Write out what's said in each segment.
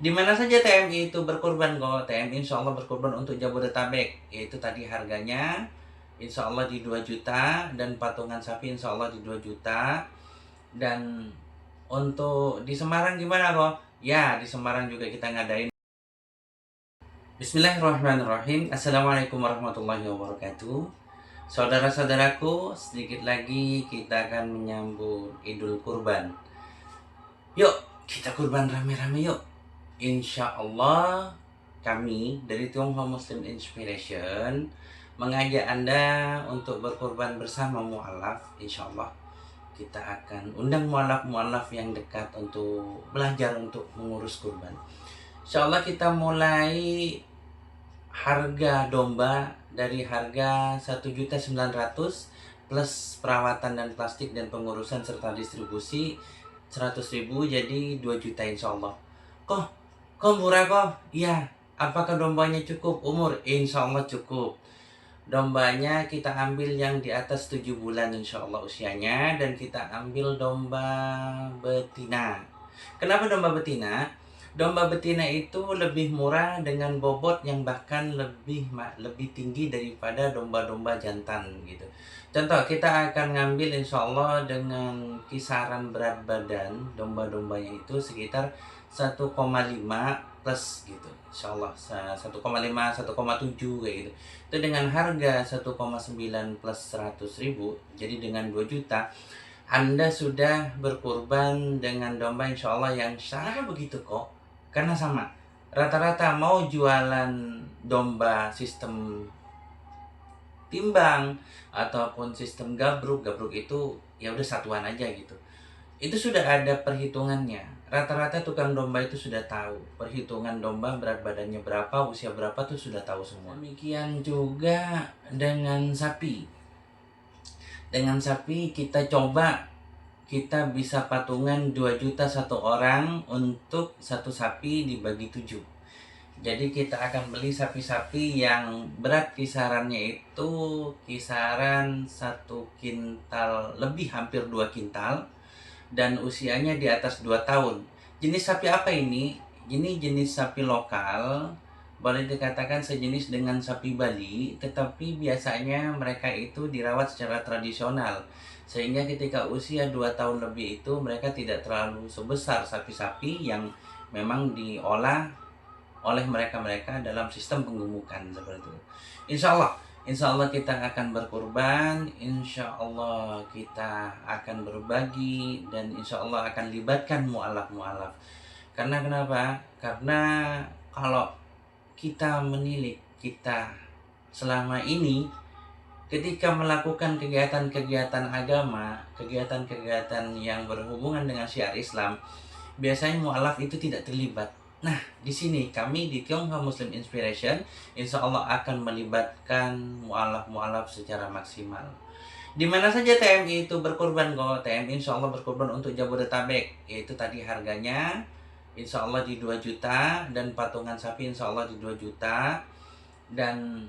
Di mana saja TMI itu berkorban kok. TMI insya Allah berkorban untuk Jabodetabek. Yaitu tadi harganya insya Allah di 2 juta. Dan patungan sapi insya Allah di 2 juta. Dan untuk di Semarang gimana kok? Ya, di Semarang juga kita ngadain. Bismillahirrahmanirrahim. Assalamualaikum warahmatullahi wabarakatuh. Saudara-saudaraku, sedikit lagi kita akan menyambut Idul Kurban. Yuk, kita kurban rame-rame yuk. Insya Allah kami dari Tionghoa Muslim Inspiration mengajak Anda untuk berkorban bersama mualaf. Insya Allah kita akan undang mualaf-mualaf yang dekat untuk belajar untuk mengurus kurban. Insya Allah kita mulai harga domba dari harga 1.900.000 plus perawatan dan plastik dan pengurusan serta distribusi 100.000 jadi 2 juta insya Allah. Kok murah kok? Iya. Apakah dombanya cukup umur? Insya Allah cukup. Dombanya kita ambil yang di atas 7 bulan insya Allah usianya. Dan kita ambil domba betina. Kenapa domba betina? Domba betina itu lebih murah dengan bobot yang bahkan lebih tinggi daripada domba-domba jantan gitu. Contoh, kita akan ngambil insya Allah dengan kisaran berat badan domba-dombanya itu sekitar 1,5 plus gitu. Insya Allah 1,5, 1,7 kayak gitu. Itu dengan harga 1,9 plus 100.000, jadi dengan 2 juta Anda sudah berkurban dengan domba insya Allah yang syarah begitu kok. Karena sama, rata-rata mau jualan domba sistem timbang ataupun sistem gabruk itu ya udah satuan aja gitu. Itu sudah ada perhitungannya. Rata-rata tukang domba itu sudah tahu perhitungan domba, berat badannya berapa, usia berapa tuh sudah tahu semua. Demikian juga dengan sapi. Dengan sapi kita bisa patungan 2 juta satu orang untuk satu sapi dibagi 7. Jadi kita akan beli sapi-sapi yang berat kisarannya itu kisaran 1 kintal lebih, hampir 2 kintal. Dan usianya di atas 2 tahun. Jenis sapi apa ini? Ini jenis sapi lokal. Boleh dikatakan sejenis dengan sapi Bali, tetapi biasanya mereka itu dirawat secara tradisional. Sehingga ketika usia 2 tahun lebih itu mereka tidak terlalu sebesar sapi-sapi yang memang diolah oleh mereka-mereka dalam sistem penggemukan seperti itu. Insya Allah kita akan berkorban, insya Allah kita akan berbagi, dan insya Allah akan libatkan mu'alaf-mu'alaf. Karena kenapa? Karena kalau kita menilik kita selama ini, ketika melakukan kegiatan-kegiatan agama, kegiatan-kegiatan yang berhubungan dengan syiar Islam, biasanya mu'alaf itu tidak terlibat. Nah, di sini kami di Tionghoa Muslim Inspiration insya Allah akan melibatkan mu'alaf-mu'alaf secara maksimal. Di mana saja TMI itu berkorban kok. TMI insya Allah berkorban untuk Jabodetabek. Yaitu tadi harganya insya Allah di 2 juta. Dan patungan sapi insya Allah di 2 juta. Dan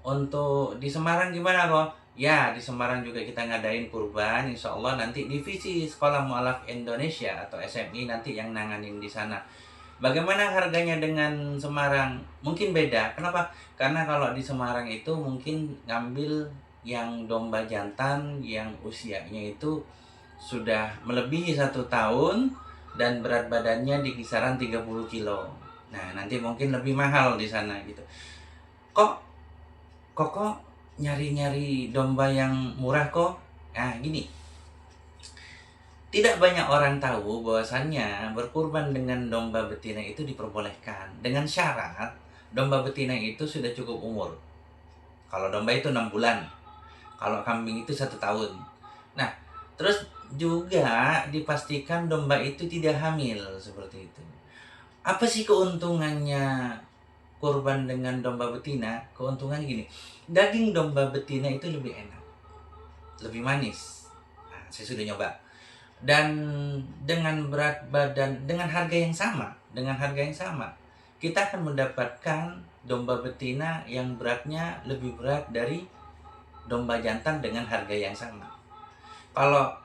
untuk di Semarang gimana kok? Ya, di Semarang juga kita ngadain kurban. Insya Allah nanti divisi Sekolah Mu'alaf Indonesia atau SMI nanti yang nanganin di sana. Bagaimana harganya dengan Semarang? Mungkin beda. Kenapa? Karena kalau di Semarang itu mungkin ngambil yang domba jantan yang usianya itu sudah melebihi 1 tahun dan berat badannya di kisaran 30 kilo. Nah, nanti mungkin lebih mahal di sana gitu. Kok nyari-nyari domba yang murah kok? Nah, gini. Tidak banyak orang tahu bahwasannya berkurban dengan domba betina itu diperbolehkan dengan syarat domba betina itu sudah cukup umur. Kalau domba itu 6 bulan, kalau kambing itu 1 tahun. Nah, terus juga dipastikan domba itu tidak hamil seperti itu. Apa sih keuntungannya kurban dengan domba betina? Keuntungan gini, daging domba betina itu lebih enak, lebih manis. Nah, saya sudah nyoba. Dan dengan berat badan, dengan harga yang sama, kita akan mendapatkan domba betina yang beratnya lebih berat dari domba jantan dengan harga yang sama. Kalau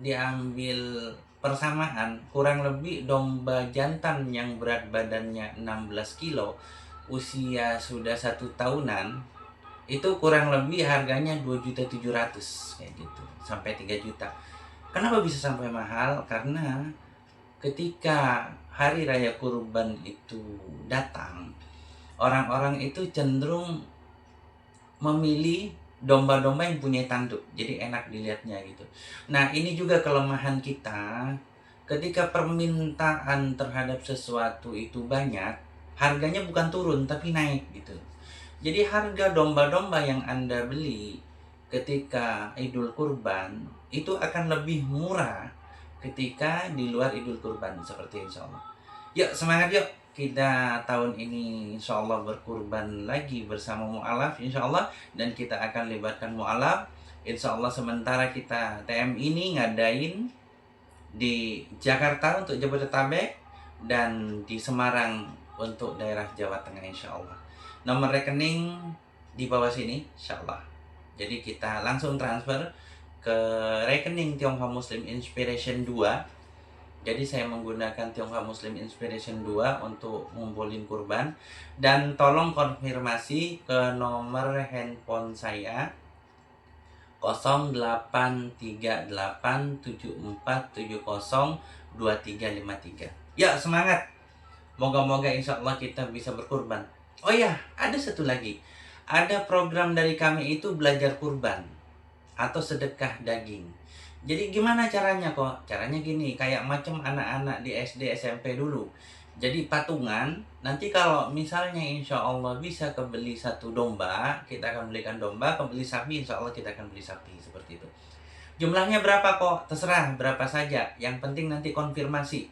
diambil persamaan, kurang lebih domba jantan yang berat badannya 16 kilo, usia sudah 1 tahunan, itu kurang lebih harganya 2.700.000 kayak gitu, sampai 3 juta. Kenapa bisa sampai mahal? Karena ketika hari raya kurban itu datang, orang-orang itu cenderung memilih domba-domba yang punya tanduk, jadi enak dilihatnya gitu. Nah, ini juga kelemahan kita. Ketika permintaan terhadap sesuatu itu banyak, harganya bukan turun tapi naik gitu. Jadi harga domba-domba yang Anda beli ketika Idul Kurban itu akan lebih murah ketika di luar Idul Kurban, seperti insya Allah. Yuk semangat yuk, kita tahun ini insya Allah berkurban lagi bersama mu'alaf insya Allah, dan kita akan libatkan mu'alaf insya Allah. Sementara kita TM ini ngadain di Jakarta untuk Jabodetabek dan di Semarang untuk daerah Jawa Tengah insya Allah. Nomor rekening di bawah sini insya Allah. Jadi kita langsung transfer ke rekening Tionghoa Muslim Inspiration 2. Jadi saya menggunakan Tionghoa Muslim Inspiration 2 untuk ngumpulin kurban. Dan tolong konfirmasi ke nomor handphone saya 083874702353. Ya semangat, moga-moga insya Allah kita bisa berkurban. Oh ya, ada satu lagi, ada program dari kami itu belajar kurban atau sedekah daging. Jadi gimana caranya kok? Caranya gini, kayak macam anak-anak di SD SMP dulu. Jadi patungan, nanti kalau misalnya insya Allah bisa kebeli satu domba, kita akan belikan domba, kebeli sapi, insya Allah kita akan beli sapi, seperti itu. Jumlahnya berapa kok? Terserah, berapa saja. Yang penting nanti konfirmasi.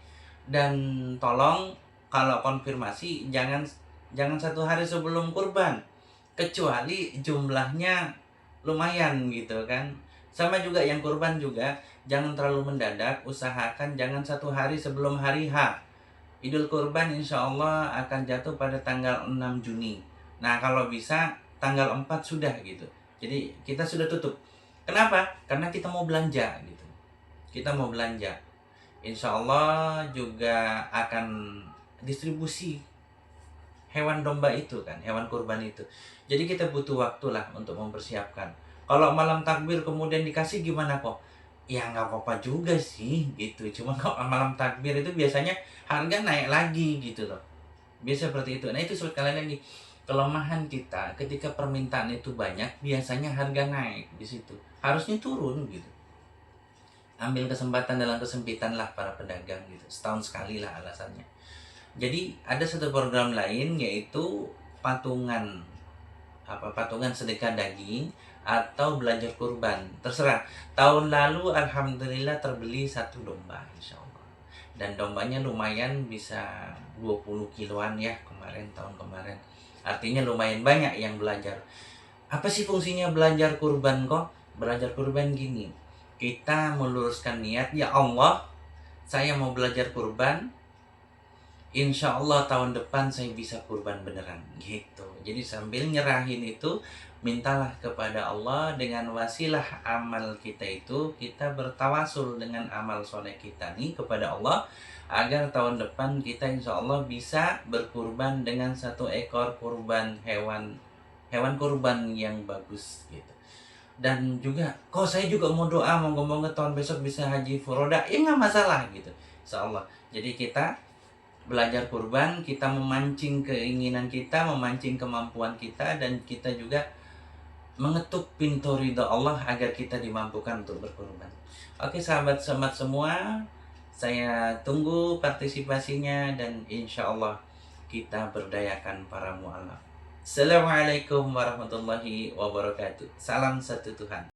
Dan tolong kalau konfirmasi jangan 1 hari sebelum kurban, kecuali jumlahnya lumayan gitu kan. Sama juga yang kurban juga, jangan terlalu mendadak, usahakan jangan 1 hari sebelum hari H. Idul Kurban insya Allah akan jatuh pada tanggal 6 Juni. Nah kalau bisa tanggal 4 sudah gitu. Jadi kita sudah tutup. Kenapa? Karena kita mau belanja gitu. Kita mau belanja. Insya Allah juga akan distribusi hewan domba itu kan, hewan kurban itu. Jadi kita butuh waktu lah untuk mempersiapkan. Kalau malam takbir kemudian dikasih gimana kok? Ya nggak apa-apa juga sih gitu. Cuma kalau malam takbir itu biasanya harga naik lagi gitu loh. Biasa seperti itu. Nah itu sekali lagi kelemahan kita, ketika permintaan itu banyak biasanya harga naik di situ. Harusnya turun gitu. Ambil kesempatan dalam kesempitan lah para pedagang gitu. Setahun sekali lah alasannya. Jadi ada satu program lain yaitu patungan sedekah daging atau belajar kurban, terserah. Tahun lalu alhamdulillah terbeli 1 domba insya Allah, dan dombanya lumayan, bisa 20 kiloan ya tahun kemarin. Artinya lumayan banyak yang belajar. Apa sih fungsinya belajar kurban kok? Belajar kurban gini, kita meluruskan niat, ya Allah saya mau belajar kurban, insya Allah tahun depan saya bisa kurban beneran gitu. Jadi sambil nyerahin itu, mintalah kepada Allah dengan wasilah amal kita itu, kita bertawasul dengan amal soleh kita nih kepada Allah, agar tahun depan kita insya Allah bisa berkurban dengan 1 ekor kurban hewan kurban yang bagus gitu. Dan juga, kok saya juga mau doa moga-moga tahun besok bisa haji furoda, ya nggak masalah gitu insya Allah. Jadi kita belajar kurban, kita memancing keinginan kita, memancing kemampuan kita, dan kita juga mengetuk pintu ridha Allah agar kita dimampukan untuk berkurban. Oke sahabat-sahabat semua, saya tunggu partisipasinya dan insya Allah kita berdayakan para mu'alaf. Assalamualaikum warahmatullahi wabarakatuh. Salam satu Tuhan.